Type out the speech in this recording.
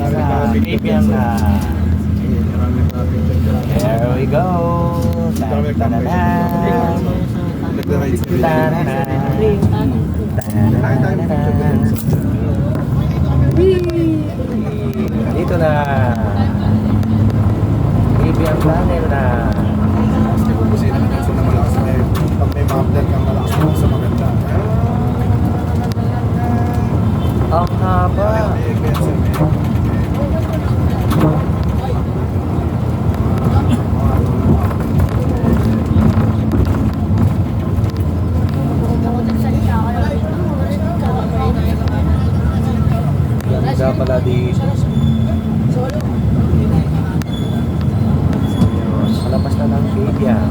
sa Caribbean na. There we go. Ta-da-da-da. Ta-da-da. Ta-da-da-da. Dito na. Caribbean Channel na. Kasi naman yung na malakas na yun. Pag may mabler kang malakas mo sa maganda. Ang haba. Ganda pala dito. Palabas na ng Caribbean.